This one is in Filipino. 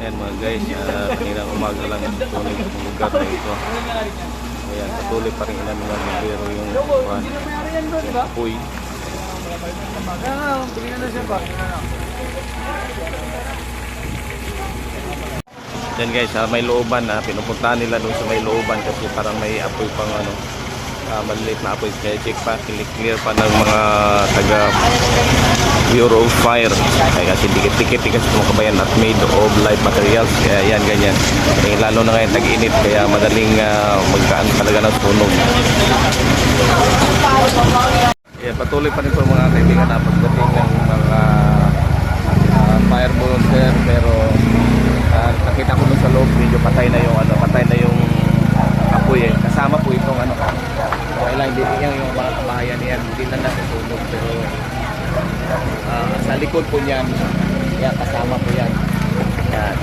Ayan mga guys, kaninang umaga lang tuloy yung lugar na ito. Ayan, patuloy pa rin namin nagbibiro yung apoy. Yan guys, may looban na pinupuntahan nila doon sa may looban kasi parang may apoy pang ano, maliit na apoy. Kaya check pa, clear pa ng mga taga Bureau of Fire. Kaya kasi dikit-dikit kasi mga kabayan at made of light materials. Kaya yan, ganyan. Kaya lalo na ngayon tag-init kaya madaling magkaan talaga ng sunog. Yeah, patuloy pa rin po mga kaibigan na pagdating ng mga fire volunteer, pero nakita ko dun sa loob medyo patay na yung apoy eh. Kasama po itong kailangan hindi yung mga kabahayan yan, hindi na nasusunog, pero sa likod po niyan, yan, kasama po yan. Yan.